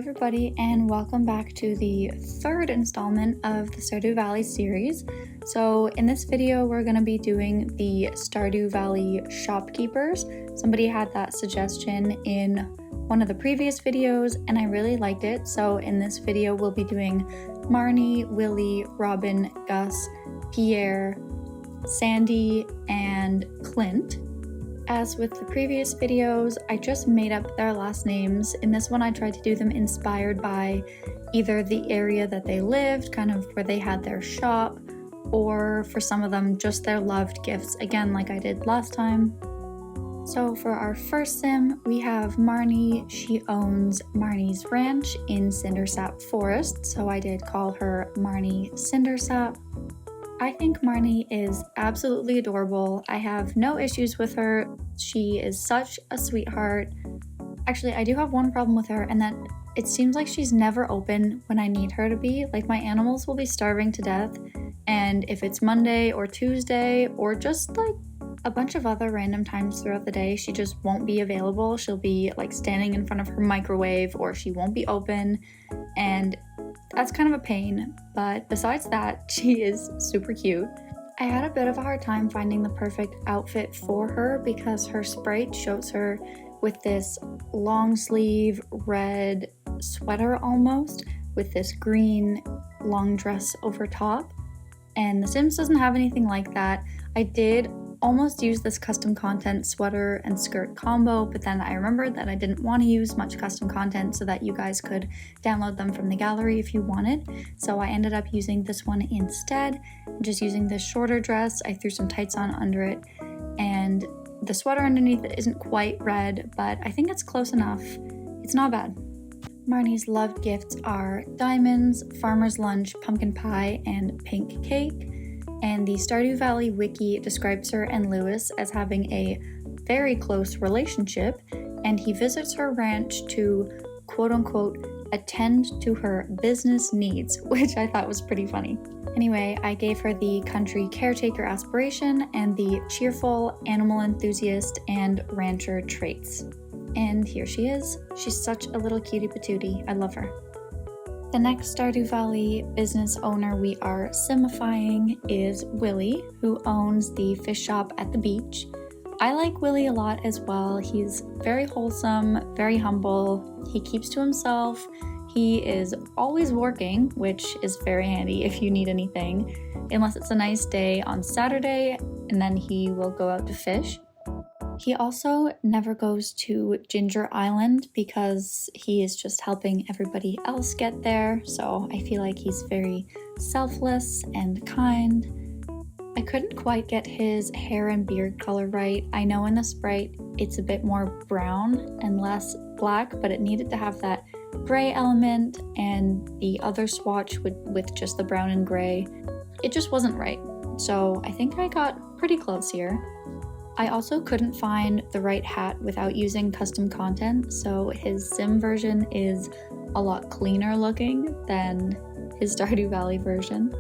everybody, and welcome back to the third installment of the Stardew Valley series. So in this video, we're going to be doing the Stardew Valley Shopkeepers. Somebody had that suggestion in one of the previous videos, and I really liked it. So in this video, we'll be doing Marne, Willie, Robin, Gus, Pierre, Sandy, and Clint. As with the previous videos, I just made up their last names. In this one, I tried to do them inspired by either the area that they lived, kind of where they had their shop, or for some of them, just their loved gifts, again, like I did last time. So for our first sim, we have Marne. She owns Marnie's Ranch in Cindersap Forest, so I did call her Marne Cindersap. I think Marne is absolutely adorable. I have no issues with her. She is such a sweetheart. Actually, I do have one problem with her, and that it seems like she's never open when I need her to be. Like, my animals will be starving to death, and if it's Monday or Tuesday or just like a bunch of other random times throughout the day, she just won't be available. She'll be like standing in front of her microwave, or she won't be open, and that's kind of a pain, but besides that, she is super cute. I had a bit of a hard time finding the perfect outfit for her because her sprite shows her with this long sleeve red sweater almost, with this green long dress over top, and The Sims doesn't have anything like that. I did almost use this custom content sweater and skirt combo, but then I remembered that I didn't want to use much custom content so that you guys could download them from the gallery if you wanted. So I ended up using this one instead, just using this shorter dress. I threw some tights on under it, and the sweater underneath it isn't quite red, but I think it's close enough. It's not bad. Marnie's loved gifts are diamonds, farmer's lunch, pumpkin pie, and pink cake. And the Stardew Valley wiki describes her and Lewis as having a very close relationship, and he visits her ranch to quote-unquote attend to her business needs, which I thought was pretty funny. Anyway, I gave her the country caretaker aspiration and the cheerful animal enthusiast and rancher traits. And here she is. She's such a little cutie patootie. I love her. The next Stardew Valley business owner we are simifying is Willie, who owns the fish shop at the beach. I like Willie a lot as well. He's very wholesome, very humble. He keeps to himself. He is always working, which is very handy if you need anything, unless it's a nice day on Saturday, and then he will go out to fish. He also never goes to Ginger Island because he is just helping everybody else get there, so I feel like he's very selfless and kind. I couldn't quite get his hair and beard color right. I know in the sprite it's a bit more brown and less black, but it needed to have that gray element, and the other swatch with just the brown and gray, it just wasn't right. So I think I got pretty close here. I also couldn't find the right hat without using custom content, so his sim version is a lot cleaner looking than his Stardew Valley version.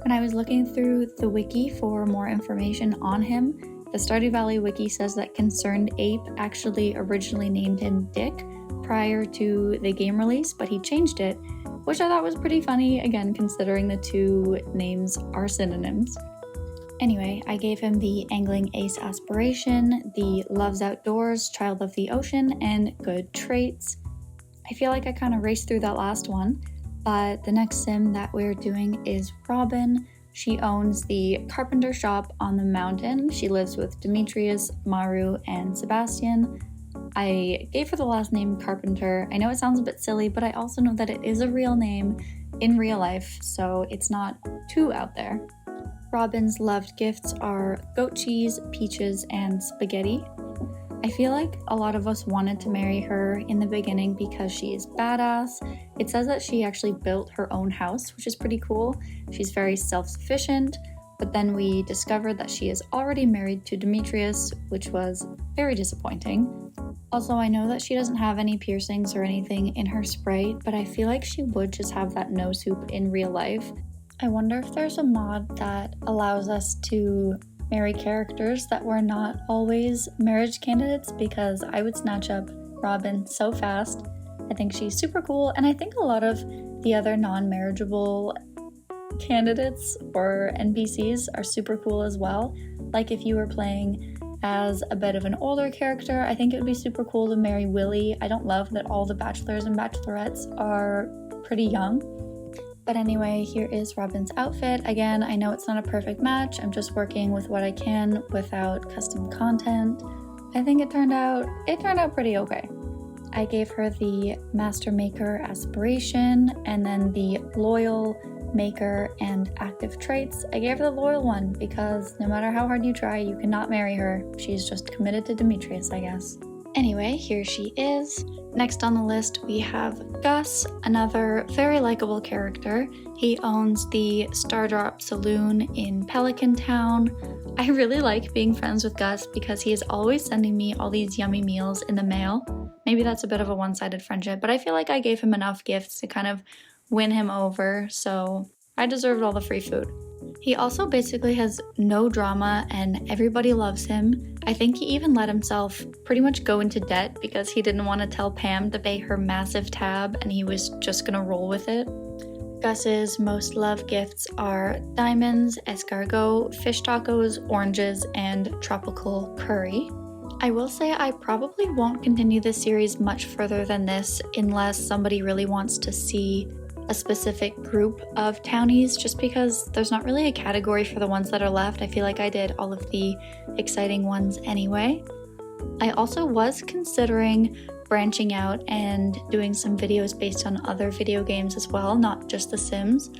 When I was looking through the wiki for more information on him, the Stardew Valley wiki says that Concerned Ape actually originally named him Dick prior to the game release, but he changed it, which I thought was pretty funny, again considering the two names are synonyms. Anyway, I gave him the Angling Ace aspiration, the Loves Outdoors, Child of the Ocean, and Good Traits. I feel like I kind of raced through that last one, but the next sim that we're doing is Robin. She owns the carpenter shop on the mountain. She lives with Demetrius, Maru, and Sebastian. I gave her the last name Carpenter. I know it sounds a bit silly, but I also know that it is a real name in real life, so it's not too out there. Robin's loved gifts are goat cheese, peaches, and spaghetti. I feel like a lot of us wanted to marry her in the beginning because she is badass. It says that she actually built her own house, which is pretty cool. She's very self-sufficient, but then we discovered that she is already married to Demetrius, which was very disappointing. Also, I know that she doesn't have any piercings or anything in her sprite, but I feel like she would just have that nose hoop in real life. I wonder if there's a mod that allows us to marry characters that were not always marriage candidates, because I would snatch up Robin so fast, I think she's super cool, and I think a lot of the other non-marriageable candidates or NPCs are super cool as well. Like if you were playing as a bit of an older character, I think it would be super cool to marry Willie. I don't love that all the bachelors and bachelorettes are pretty young. But anyway, here is Robin's outfit. Again, I know it's not a perfect match. I'm just working with what I can without custom content. I think it turned out pretty okay. I gave her the Master Maker aspiration and then the Loyal, Maker, and Active traits. I gave her the Loyal one because no matter how hard you try, you cannot marry her. She's just committed to Demetrius, I guess. Anyway, here she is. Next on the list, we have Gus, another very likable character. He owns the Stardrop Saloon in Pelican Town. I really like being friends with Gus because he is always sending me all these yummy meals in the mail. Maybe that's a bit of a one-sided friendship, but I feel like I gave him enough gifts to kind of win him over, so I deserved all the free food. He also basically has no drama and everybody loves him. I think he even let himself pretty much go into debt because he didn't want to tell Pam to pay her massive tab and he was just gonna roll with it. Gus's most loved gifts are diamonds, escargot, fish tacos, oranges, and tropical curry. I will say I probably won't continue this series much further than this unless somebody really wants to see a specific group of townies, just because there's not really a category for the ones that are left. I feel like I did all of the exciting ones anyway. I also was considering branching out and doing some videos based on other video games as well, not just The Sims.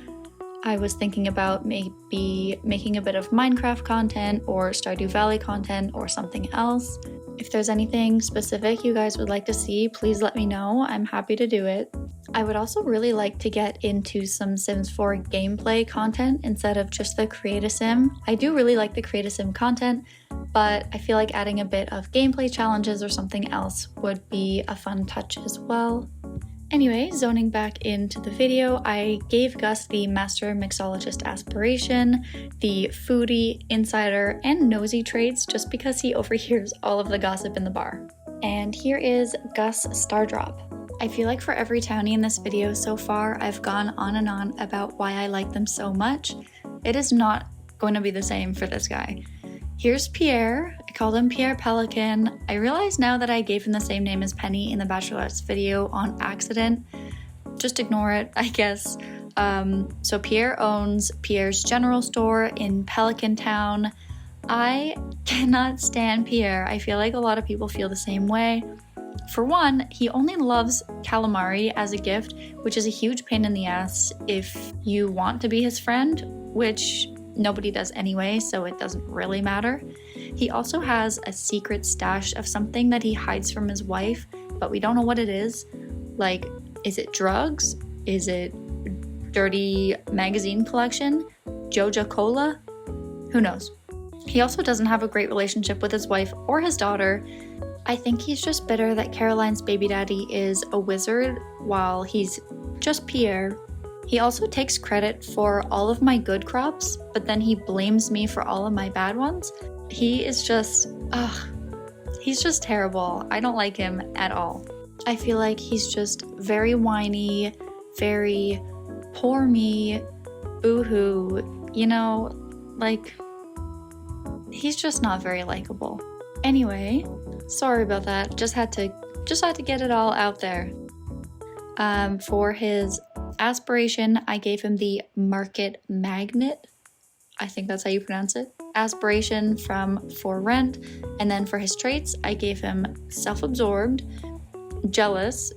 I was thinking about maybe making a bit of Minecraft content or Stardew Valley content or something else. If there's anything specific you guys would like to see, please let me know. I'm happy to do it. I would also really like to get into some Sims 4 gameplay content instead of just the Create a Sim. I do really like the Create a Sim content, but I feel like adding a bit of gameplay challenges or something else would be a fun touch as well. Anyway, zoning back into the video, I gave Gus the Master Mixologist aspiration, the Foodie, Insider, and Nosy traits just because he overhears all of the gossip in the bar. And here is Gus Stardrop. I feel like for every townie in this video so far, I've gone on and on about why I like them so much. It is not going to be the same for this guy. Here's Pierre. I called him Pierre Pelican. I realize now that I gave him the same name as Penny in the Bachelorette's video on accident. Just ignore it, I guess. So Pierre owns Pierre's General Store in Pelican Town. I cannot stand Pierre. I feel like a lot of people feel the same way. For one, he only loves calamari as a gift, which is a huge pain in the ass if you want to be his friend, which nobody does anyway, so it doesn't really matter. He also has a secret stash of something that he hides from his wife, but we don't know what it is. Like, is it drugs? Is it dirty magazine collection? Joja Cola? Who knows? He also doesn't have a great relationship with his wife or his daughter. I think he's just bitter that Caroline's baby daddy is a wizard while he's just Pierre. He also takes credit for all of my good crops, but then he blames me for all of my bad ones. He is just, he's just terrible. I don't like him at all. I feel like he's just very whiny, very poor me, boo-hoo, you know, like, he's just not very likable. Anyway, sorry about that. Just had to get it all out there. For his aspiration, I gave him the Market Magnet. I think that's how you pronounce it. Aspiration from For Rent. And then for his traits, I gave him self-absorbed, jealous,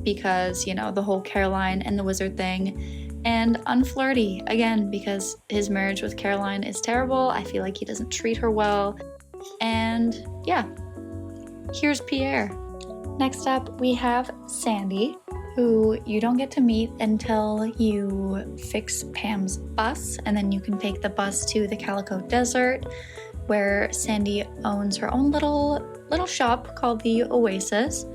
because, you know, the whole Caroline and the wizard thing, and unflirty, again, because his marriage with Caroline is terrible. I feel like he doesn't treat her well. And yeah, here's Pierre. Next up, we have Sandy, who you don't get to meet until you fix Pam's bus, and then you can take the bus to the Calico Desert, where Sandy owns her own little shop called the Oasis.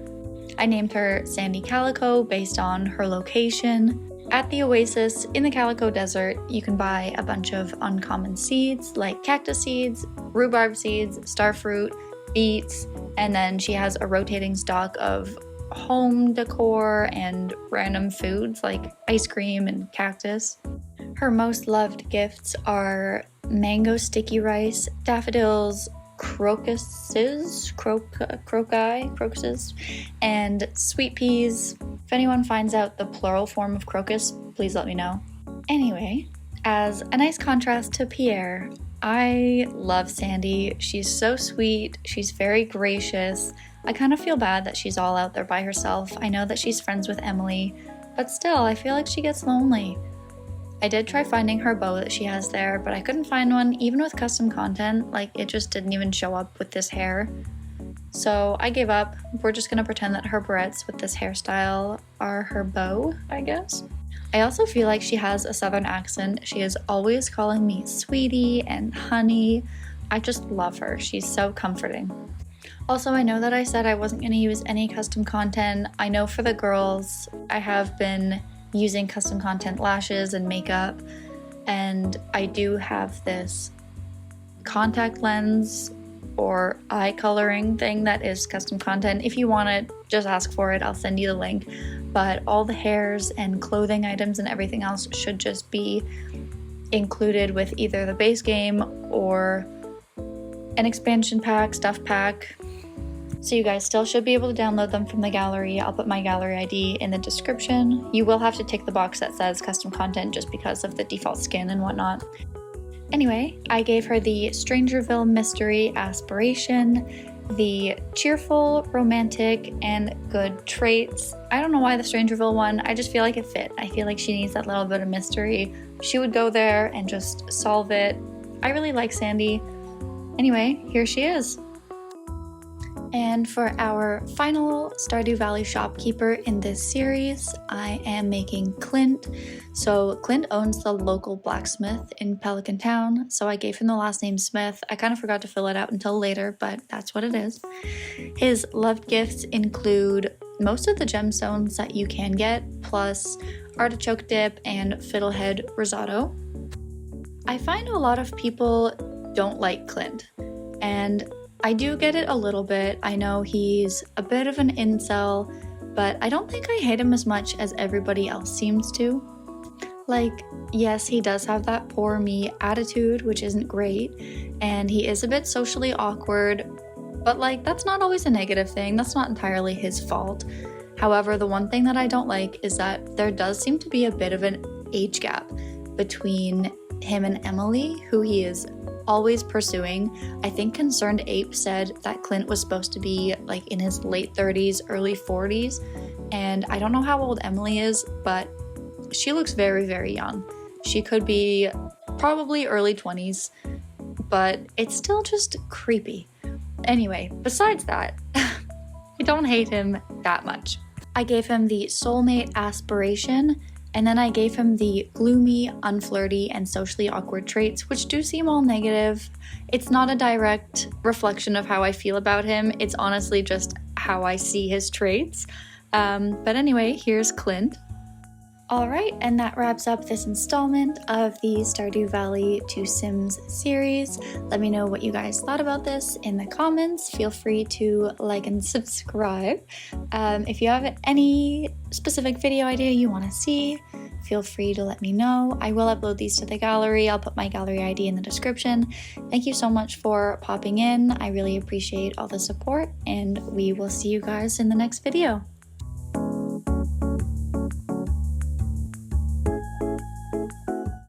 I named her Sandy Calico based on her location. At the Oasis in the Calico Desert, you can buy a bunch of uncommon seeds like cactus seeds, rhubarb seeds, starfruit, beets, and then she has a rotating stock of home decor and random foods like ice cream and cactus. Her most loved gifts are mango sticky rice, daffodils, crocuses, and sweet peas. If anyone finds out the plural form of crocus, please let me know. Anyway, as a nice contrast to Pierre, I love Sandy. She's so sweet, she's very gracious. I kind of feel bad that she's all out there by herself. I know that she's friends with Emily, but still, I feel like she gets lonely. I did try finding her bow that she has there, but I couldn't find one, even with custom content. Like, it just didn't even show up with this hair. So I gave up. We're just gonna pretend that her barrettes with this hairstyle are her bow, I guess. I also feel like she has a southern accent. She is always calling me sweetie and honey. I just love her. She's so comforting. Also, I know that I said I wasn't gonna use any custom content. I know for the girls, I have been using custom content lashes and makeup, and I do have this contact lens or eye coloring thing that is custom content. If you want it, just ask for it, I'll send you the link. But all the hairs and clothing items and everything else should just be included with either the base game or an expansion pack, stuff pack. So you guys still should be able to download them from the gallery. I'll put my gallery ID in the description. You will have to tick the box that says custom content just because of the default skin and whatnot. Anyway, I gave her the Strangerville Mystery Aspiration, the cheerful, romantic, and good traits. I don't know why the Strangerville one, I just feel like it fit. I feel like she needs that little bit of mystery. She would go there and just solve it. I really like Sandy. Anyway, here she is. And for our final Stardew Valley shopkeeper in this series, I am making Clint. So Clint owns the local blacksmith in Pelican Town, so I gave him the last name Smith. I kind of forgot to fill it out until later, but that's what it is. His loved gifts include most of the gemstones that you can get, plus artichoke dip and fiddlehead risotto. I find a lot of people don't like Clint, and I do get it a little bit. I know he's a bit of an incel, but I don't think I hate him as much as everybody else seems to. Like, yes, he does have that poor me attitude, which isn't great, and he is a bit socially awkward, but like, that's not always a negative thing. That's not entirely his fault. However, the one thing that I don't like is that there does seem to be a bit of an age gap between him and Emily, who he is always pursuing. I think Concerned Ape said that Clint was supposed to be like in his late 30s, early 40s, and I don't know how old Emily is, but she looks very, very young. She could be probably early 20s, but it's still just creepy. Anyway, besides that, I don't hate him that much. I gave him the soulmate aspiration, and then I gave him the gloomy, unflirty, and socially awkward traits, which do seem all negative. It's not a direct reflection of how I feel about him. It's honestly just how I see his traits. But anyway, here's Clint. Alright, and that wraps up this installment of the Stardew Valley 2 Sims series. Let me know what you guys thought about this in the comments. Feel free to like and subscribe. If you have any specific video idea you want to see, feel free to let me know. I will upload these to the gallery. I'll put my gallery ID in the description. Thank you so much for popping in. I really appreciate all the support, and we will see you guys in the next video.